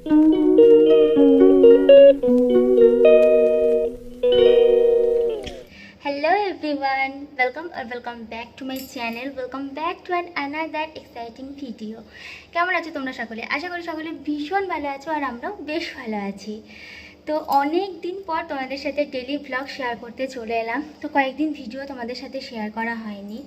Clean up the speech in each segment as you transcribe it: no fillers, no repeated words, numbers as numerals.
Hello everyone, welcome back to my channel. Welcome back to another exciting video. কেমন আছো তোমরা সকলে? আশা করি সকলে ভীষণ ভালো আছো আর আমরাও বেশ ভালো আছি। তো অনেক দিন পর তোমাদের সাথে ডেইলি ব্লগ শেয়ার করতে চলে এলাম। তো কয়েকদিন ভিডিও তোমাদের সাথে শেয়ার করা হয়নি,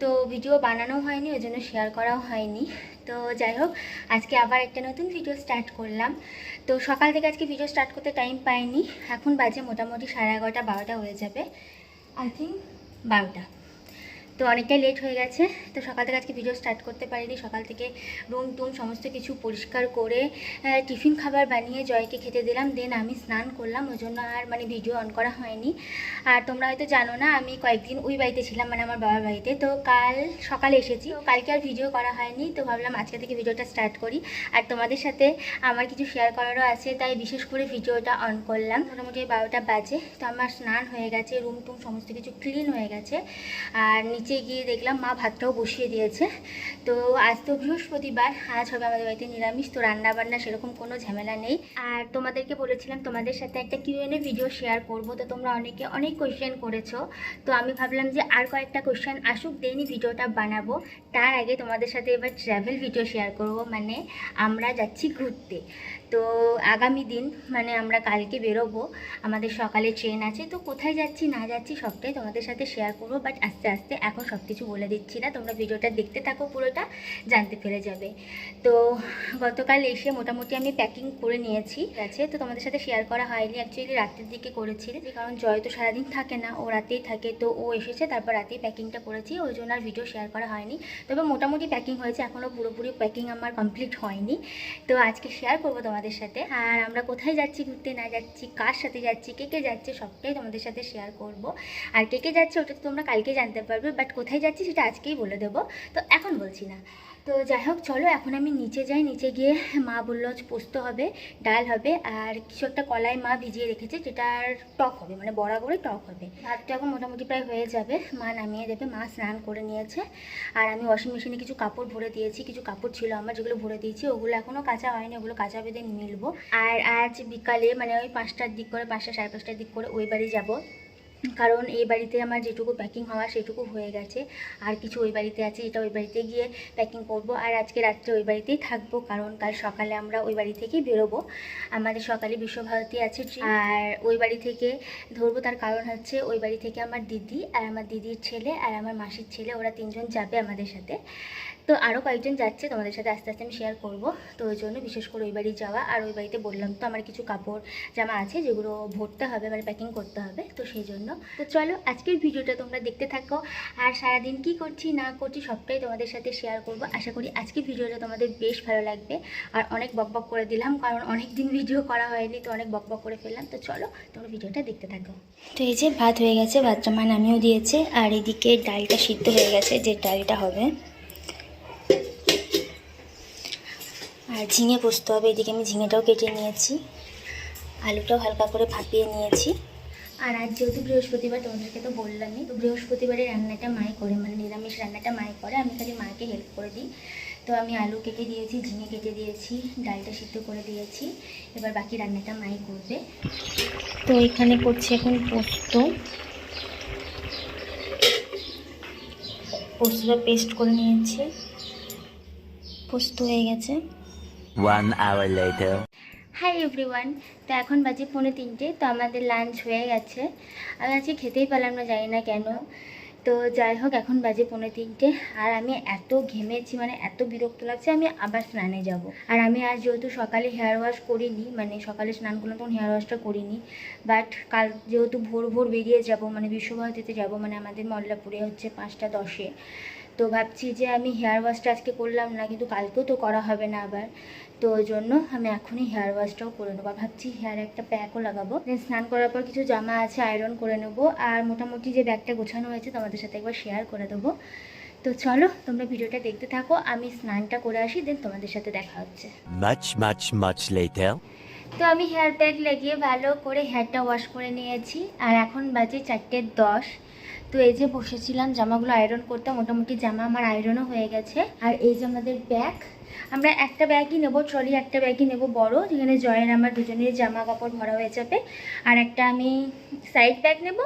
তো ভিডিও বানানো হয়নি, ওই জন্য শেয়ার করাও হয়নি। তো যাই হোক, আজকে আবার একটা নতুন ভিডিও স্টার্ট করলাম। তো সকাল থেকে আজকে ভিডিও স্টার্ট করতে টাইম পাইনি। এখন বাজে মোটামুটি 11:30 12টা হয়ে যাবে, আই থিঙ্ক 12টা। তো অনেকটাই লেট হয়ে গেছে। তো সকাল থেকে আজকে ভিডিও স্টার্ট করতে পারিনি। সকাল থেকে রুম টুম সমস্ত কিছু পরিষ্কার করে টিফিন খাবার বানিয়ে জয়কে খেতে দিলাম, দেন আমি স্নান করলাম, ওই জন্য আর ভিডিও অন করা হয়নি। আর তোমরা হয়তো জানো না, আমি কয়েকদিন ওই বাড়িতে ছিলাম, আমার বাবার বাড়িতে। তো কাল সকালে এসেছি, তো কালকে আর ভিডিও করা হয়নি। তো ভাবলাম আজকে থেকে ভিডিওটা স্টার্ট করি, আর তোমাদের সাথে আমার কিছু শেয়ার করারও আছে, তাই বিশেষ করে ভিডিওটা অন করলাম। মোটামুটি 12টা বাজে। তো আমার স্নান হয়ে গেছে, রুম টুম সমস্ত কিছু ক্লিন হয়ে গেছে। আর নিচে গিয়ে দেখলাম মা ভাতটাও বসিয়ে দিয়েছে। তো আজ তো বৃহস্পতিবার, আজ হবে আমাদের বাড়িতে নিরামিষ। তো রান্নাবান্না সেরকম কোনো ঝামেলা নেই। আর তোমাদেরকে বলেছিলাম তোমাদের সাথে একটা কিউএনএ ভিডিও শেয়ার করব। তো তোমরা অনেকে অনেক কোয়েশ্চেন করেছো, তো আমি ভাবলাম যে আর কয়েকটা কোয়েশ্চেন আসুক, দেনই ভিডিওটা বানাবো। তার আগে তোমাদের সাথে এবার ট্রাভেল ভিডিও শেয়ার করব, আমরা যাচ্ছি ঘুরতে। তো আগামী দিন আমরা কালকে বেরোবো, আমাদের সকালে ট্রেন আছে। তো কোথায় যাচ্ছি না যাচ্ছি সবটাই তোমাদের সাথে শেয়ার করবো, বাট আস্তে আস্তে, এখন সব কিছু বলে দিচ্ছি না। তোমরা ভিডিওটা দেখতে থাকো, পুরোটা জানতে পেরে যাবে। তো গতকাল এসে মোটামুটি আমি প্যাকিং করে নিয়েছি, আছে। তো তোমাদের সাথে শেয়ার করা হয়নি, অ্যাকচুয়ালি রাতের দিকে করেছি, কারণ জয় তো সারাদিন থাকে না, ও রাতেই থাকে। তো ও এসেছে, তারপর রাতেই প্যাকিংটা করেছি, ওই জন্য আর ভিডিও শেয়ার করা হয়নি। তবে মোটামুটি প্যাকিং হয়েছে, এখনও পুরোপুরি প্যাকিং আমার কমপ্লিট হয়নি। তো আজকে শেয়ার করবো তোমাদের সাথে। আর আমরা কোথায় যাচ্ছি, ঘুরতে না যাচ্ছি, কার সাথে যাচ্ছি, কে কে যাচ্ছে, সবটাই তোমাদের সাথে শেয়ার করব। আর কে কে যাচ্ছে ওটা তো তোমরা কালকে জানতে পারবে, বাট কোথায় যাচ্ছি সেটা আজকেই বলে দেবো, তো এখন বলছি না। তো যাই হোক, চলো এখন আমি নিচে যাই। নিচে গিয়ে মা বললো পোস্ত হবে, ডাল হবে, আর কিছু একটা কলাই মা ভিজিয়ে রেখেছে, যেটার টক হবে, বড়া করে টক হবে। ভাতটা এখন মোটামুটি প্রায় হয়ে যাবে, মা নামিয়ে দেবে। মা স্নান করে নিয়েছে, আর আমি ওয়াশিং মেশিনে কিছু কাপড় ভরে দিয়েছি। কিছু কাপড় ছিল আমার, যেগুলো ভরে দিয়েছি, ওগুলো এখনও কাঁচা হয়নি, ওগুলো কাঁচা বেঁধে মিলবো। আর আজ বিকালে ওই 5টার দিক করে, 5টা সাড়ে 5টার দিক করে ওই বাড়ি যাব, কারণ এই বাড়িতে আমার যেটুকু প্যাকিং হওয়া সেটুকু হয়ে গেছে। আর কিছু ওই বাড়িতে আছে, এটা ওই বাড়িতে গিয়ে প্যাকিং করব। আর আজকে রাত্রে ওই বাড়িতেই থাকবো, কারণ কাল সকালে আমরা ওই বাড়ি থেকেই বেরোবো। আমাদের সকালে বিশ্বভারতী আছে, আর ওই বাড়ি থেকে ধরবো। তার কারণ হচ্ছে ওই বাড়ি থেকে আমার দিদি আর আমার দিদির ছেলে আর আমার মাসির ছেলে, ওরা 3জন যাবে আমাদের সাথে। তো আরও কয়েকজন যাচ্ছে, তোমাদের সাথে আস্তে আস্তে আমি শেয়ার করবো। তো ওই জন্য বিশেষ করে ওই বাড়ি যাওয়া। আর ওই বাড়িতে বললাম তো আমার কিছু কাপড় জামা আছে, যেগুলো ভরতে হবে, প্যাকিং করতে হবে, তো সেই জন্য। তো চলো আজকের ভিডিওটা তোমরা দেখতে থাকো, আর সারাদিন কি করছি না করছি সবটাই তোমাদের সাথে শেয়ার করব। আশা করি আজকের ভিডিওটা তোমাদের বেশ ভালো লাগবে। আর অনেক বকবক করে দিলাম, কারণ অনেক দিন ভিডিও করা হয়নি, তো অনেক বকবক করে ফেললাম। তো চলো তোমরা ভিডিওটা দেখতে থাকো। তো এই যে ভাত হয়ে গেছে, ভাতটা মা নামিয়েও দিয়েছে। আর এদিকে ডালটা সিদ্ধ হয়ে গেছে, যে ডালটা হবে। আর ঝিঙে পোস্ত হবে, এদিকে আমি ঝিঙেটাও কেটে নিয়েছি, আলুটাও হালকা করে ভাপিয়ে নিয়েছি। আর আজ যেহেতু বৃহস্পতিবার, তোমাদেরকে তো বললামই, তো বৃহস্পতিবারের রান্নাটা মাই করে, নিরামিষ রান্নাটা মাই করে, আমি খালি মাকে হেল্প করে দিই। তো আমি আলু কেটে দিয়েছি, ঝিঙে কেটে দিয়েছি, ডালটা সিদ্ধ করে দিয়েছি, এবার বাকি রান্নাটা মাই করবে। তো এখানে করছি এখন পোস্তটা পেস্ট করে নিয়েছি, পোস্ত হয়ে গেছে। 1 hour later. হাই এভরিওয়ান, তো এখন বাজে 2:45। তো আমাদের লাঞ্চ হয়ে গেছে। আমি আজকে খেতেই পারলাম না, জানি না কেন। তো যাই হোক, এখন বাজে 2:45, আর আমি এত ঘেমেছি, এত বিরক্ত লাগছে। আমি আবার স্নানে যাব। আর আমি আজ যেহেতু সকালে হেয়ার ওয়াশ করিনি, সকালে স্নান করলাম তখন হেয়ার ওয়াশটা করিনি, বাট কাল যেহেতু ভোর ভোর বেরিয়ে যাব, বিশ্বভারতীতে যাব, আমাদের মল্লাপুরে হচ্ছে 5টা 10-এ। তো ভাবছি যে আমি হেয়ার ওয়াশটা আজকে করলাম না, কিন্তু কালকেও তো করা হবে না আবার। তো ওই জন্য আমি এখনই হেয়ার ওয়াশটাও করে নেবো। ভাবছি হেয়ারে একটা প্যাকও লাগাবো, দেন স্নান করার পর কিছু জামা আছে আয়রন করে নেবো। আর মোটামুটি যে ব্যাগটা গোছানো হয়েছে তোমাদের সাথে একবার শেয়ার করে দেবো। তো চলো তোমরা ভিডিওটা দেখতে থাকো, আমি স্নানটা করে আসি, দেন তোমাদের সাথে দেখা হচ্ছে। Much later. তো আমি হেয়ার প্যাক লাগিয়ে ভালো করে হেয়ারটা ওয়াশ করে নিয়েছি। আর এখন বাজে 4:10। তো এই যে বসেছিলাম জামাগুলো আয়রন করতে, মোটামুটি জামা আমার আয়রনও হয়ে গেছে। আর এই যে আমাদের ব্যাগ, আমরা একটা ব্যাগই নেবো, ট্রলি একটা ব্যাগই নেবো বড়, যেখানে জয়ের আমার দুজনের জামা কাপড় ভরা হয়ে যাবে। আর একটা আমি সাইড ব্যাগ নেব,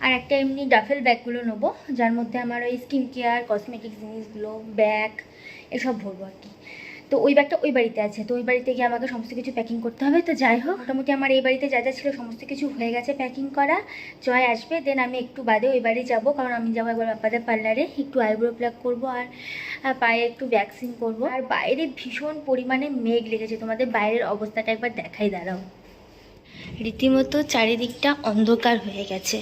আর একটা এমনি ডাফেল ব্যাগগুলো নেবো, যার মধ্যে আমার ওই স্কিন কেয়ার, কসমেটিক জিনিসগুলো, ব্যাগ এসব ভরবো আর কি। তো ওই ব্যাগটা ওই বাড়িতে আছে, তো ওই বাড়িতে গিয়ে আমাকে সমস্ত কিছু প্যাকিং করতে হবে। তো যাই হোক, মোটামুটি আমার এই বাড়িতে যা যা ছিল সমস্ত কিছু হয়ে গেছে প্যাকিং করা। জয় আসবে, দেন আমি একটু বাদে ওই বাড়ি যাবো, কারণ আমি যাবো একবার বাপ্পাদের পার্লারে, একটু আইব্রো প্লাক করবো আর পায়ে একটু ভ্যাকসিন করবো। আর বাইরে ভীষণ পরিমাণে মেঘ লেগেছে, তোমাদের বাইরের অবস্থাটা একবার দেখাই, দাঁড়াও। রীতিমতো চারিদিকটা অন্ধকার হয়ে গেছে,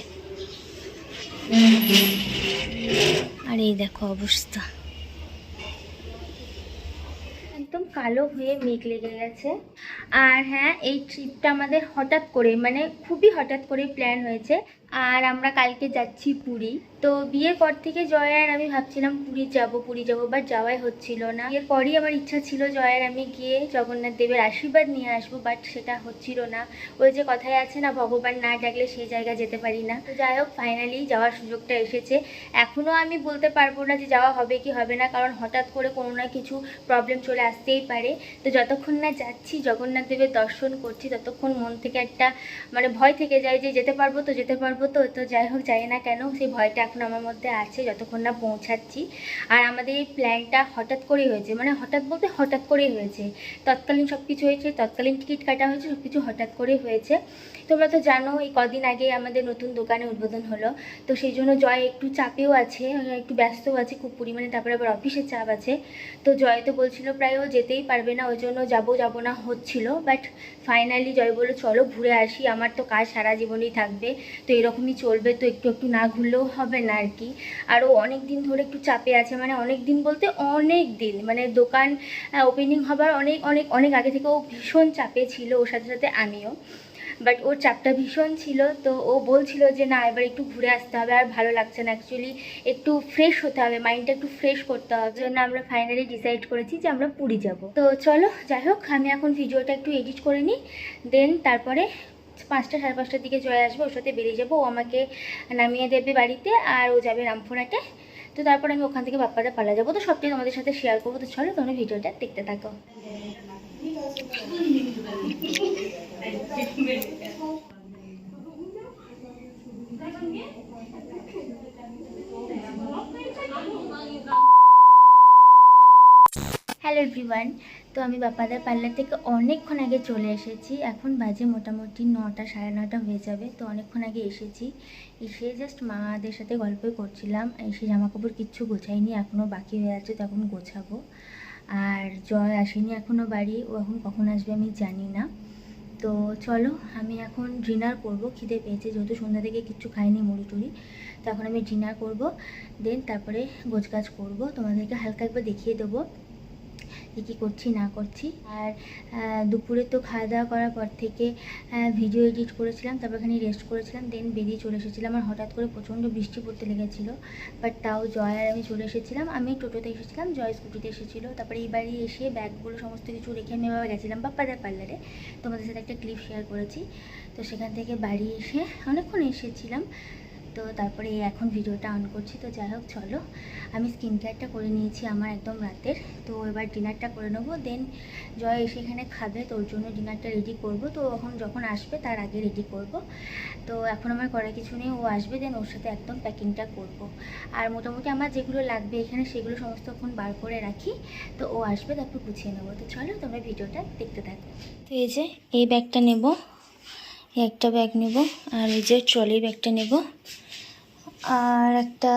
আর এই দেখো অবস্থা, একদম কালো হয়ে মেঘ লেগে গেছে। আর হ্যাঁ, এই ট্রিপটা আমাদের হঠাৎ করে, মানে খুবই হঠাৎ করে প্ল্যান হয়েছে। আর আমরা কালকে যাচ্ছি পুরী। তো বিয়ের পর থেকে জয় আর আমি ভাবছিলাম পুরী যাব, বাট যাওয়াই হচ্ছিল না। এরপরই আমার ইচ্ছা ছিল জয়ের আমি গিয়ে জগন্নাথ দেবের আশীর্বাদ নিয়ে আসবো, বাট সেটা হচ্ছিল না। ওই যে কথায় আছে না, ভগবান না ডাকলে সেই জায়গায় যেতে পারি না। তো যাই হোক, ফাইনালি যাওয়ার সুযোগটা এসেছে। এখনও আমি বলতে পারবো না যে যাওয়া হবে কি হবে না, কারণ হঠাৎ করে কোনো না কিছু প্রবলেম চলে আসতেই পারে। তো যতক্ষণ না যাচ্ছি, জগন্নাথ দেবের দর্শন করছি, ততক্ষণ মন থেকে একটা মানে ভয় থেকে যায় যে যেতে পারবো তো, যেতে পারবো তো। তো যাই হোক, জানি না কেন সেই ভয়টা এখন আমার মধ্যে আছে যতক্ষণ না পৌঁছাচ্ছি। আর আমাদের এই প্ল্যানটা হঠাৎ করেই হয়েছে, মানে হঠাৎ বলতে হঠাৎ করেই হয়েছে। তৎকালীন সব কিছু হয়েছে, তৎকালীন টিকিট কাটা হয়েছে, সব কিছু হঠাৎ করেই হয়েছে। তোমরা তো জানো, এই কদিন আগে আমাদের নতুন দোকানে উদ্বোধন হলো, তো সেই জন্য জয় একটু চাপেও আছে, একটু ব্যস্তও আছে খুব পরিমাণে। তারপরে আবার অফিসের চাপ আছে। তো জয় তো বলছিল প্রায় ও যেতেই পারবে না, ওই জন্য যাবো না হচ্ছিল। বাট ফাইনালি জয় বললো চলো ঘুরে আসি, আমার তো কাজ সারা জীবনেই থাকবে, তো এরকমই চলবে, তো একটু একটু না ঘুরলেও হবে না আর কি। আর ও অনেক দিন ধরে একটু চাপে আছে, মানে অনেক দিন বলতে অনেক দিন, মানে দোকান ওপেনিং হবার অনেক অনেক অনেক আগে থেকে ও ভীষণ চাপে ছিল, ওর সাথে সাথে আমিও। বাট ওর চাপটা ভীষণ ছিল, তো ও বলছিল যে না এবার একটু ঘুরে আসতে হবে, আর ভালো লাগছে না অ্যাকচুয়ালি, একটু ফ্রেশ হতে হবে, মাইন্ডটা একটু ফ্রেশ করতে হবে। জন্য আমরা ফাইনালি ডিসাইড করেছি যে আমরা পুরী যাব। তো চলো, যাই হোক, আমি এখন ভিডিওটা একটু এডিট করে নিই, দেন তারপরে 5টা সাড়ে 5টার দিকে জয় আসবে, ওর সাথে বেরিয়ে যাবো। ও আমাকে নামিয়ে দেবে বাড়িতে, আর ও যাবে রামপুরহাটে। তো তারপর আমি ওখান থেকে বাপ্পাদা পালা যাবো, তো সবটাই তোমাদের সাথে শেয়ার করবো। তো চলো তোমরা ভিডিওটা দেখতে থাকো। হ্যালো এভরিওয়ান, তো আমি বাপ্পাদার পার্লার থেকে অনেকক্ষণ আগে চলে এসেছি। এখন বাজে মোটামুটি 9টা সাড়ে 9টা হয়ে যাবে। তো অনেকক্ষণ আগে এসেছি, এসে জাস্ট মাদের সাথে গল্পই করছিলাম। এসে জামাকাপড় কিচ্ছু গোছাইনি, এখনও বাকি হয়ে আছে, তো এখন গোছাবো। আর জয় আসেনি এখনও বাড়ি, ও এখন কখন আসবে আমি জানি না। তো চলো, আমি এখন ডিনার করব, খিদে পেয়েছে যেহেতু সন্ধ্যা থেকে কিচ্ছু খাইনি মুড়ি টুড়ি। তো এখন আমি ডিনার করব, দেন তারপরে গোছগাছ করব, তোমাদেরকে হালকা একবার দেখিয়ে দেবো কী করছি না করছি। আর দুপুরে তো খাওয়া দাওয়া করার পর থেকে ভিডিও এডিট করেছিলাম, তারপর এখানে রেস্ট করেছিলাম, দেন বেরিয়ে চলে এসেছিলাম। আর হঠাৎ করে প্রচণ্ড বৃষ্টি পড়তে লেগেছিলো, বাট তাও জয় আর আমি চলে এসেছিলাম। আমি টোটোতে এসেছিলাম, জয় স্কুটিতে এসেছিলো। তারপরে এই বাড়ি এসে ব্যাগগুলো সমস্ত কিছু রেখে আমি আবার গেছিলাম বাপ্পাদার পার্লারে, তোমাদের সাথে একটা ক্লিপ শেয়ার করেছি। তো সেখান থেকে বাড়ি এসে অনেকক্ষণ এসেছিলাম, তো তারপরে এখন ভিডিওটা অন করছি। তো যাই হোক, চলো, আমি স্কিন কেয়ারটা করে নিয়েছি আমার একদম রাতের। তো এবার ডিনারটা করে নেবো, দেন জয় এসে এখানে খাবে, তো ওর জন্য ডিনারটা রেডি করব। তো এখন যখন আসবে তার আগে রেডি করব। তো এখন আমার করার কিছু নেই, ও আসবে, দেন ওর সাথে একদম প্যাকিংটা করব। আর মোটামুটি আমার যেগুলো লাগবে এখানে সেগুলো সমস্ত এখন বার করে রাখি। তো ও আসবে, তারপর গুছিয়ে নেবো। তো চলো তোমরা ভিডিওটা দেখতে থাকো। তো এই যে এই ব্যাগটা নেব, একটা ব্যাগ নেব, আর এই যে ট্রলি ব্যাগটা নেব, আর একটা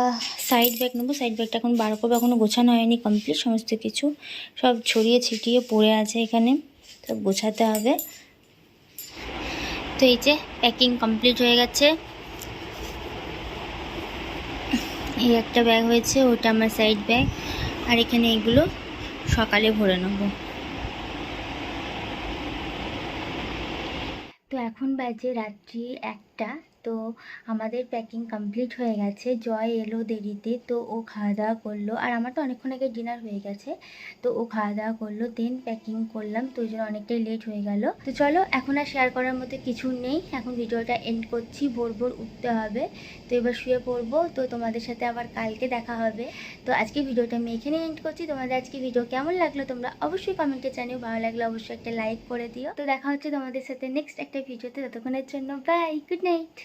সাইড ব্যাগ নেবো। সাইড ব্যাগটা এখন বার করবো, এখনও গোছানো হয়নি কমপ্লিট, সমস্ত কিছু সব ছড়িয়ে ছিটিয়ে পড়ে আছে এখানে, সব গোছাতে হবে। তো এই যে প্যাকিং কমপ্লিট হয়ে গেছে। এই একটা ব্যাগ হয়েছে, ওটা আমার সাইড ব্যাগ, আর এখানে এগুলো সকালে ভরে নেব। তো এখন বাজে রাত্রি 1টা, তো আমাদের প্যাকিং কমপ্লিট হয়ে গেছে। জয় এলো দেরিতে, তো ও খাওয়া দাওয়া করলো, আর আমার তো অনেকক্ষণ আগে ডিনার হয়ে গেছে। তো ও খাওয়া দাওয়া করলো, দেন প্যাকিং করলাম, তো ওই জন্য অনেকটাই লেট হয়ে গেল। তো চলো, এখন আর শেয়ার করার মতো কিছু নেই, এখন ভিডিওটা এন্ড করছি। ভোর ভোর উঠতে হবে, তো এবার শুয়ে পড়বো। তো তোমাদের সাথে আবার কালকে দেখা হবে। তো আজকে ভিডিওটা আমি এখানে এন্ড করছি। তোমাদের আজকে ভিডিও কেমন লাগলো তোমরা অবশ্যই কমেন্টে জানিও, ভালো লাগলে অবশ্যই একটা লাইক করে দিও। তো দেখা হচ্ছে তোমাদের সাথে নেক্সট একটা ভিডিওতে, ততক্ষণের জন্য বাই, গুড নাইট।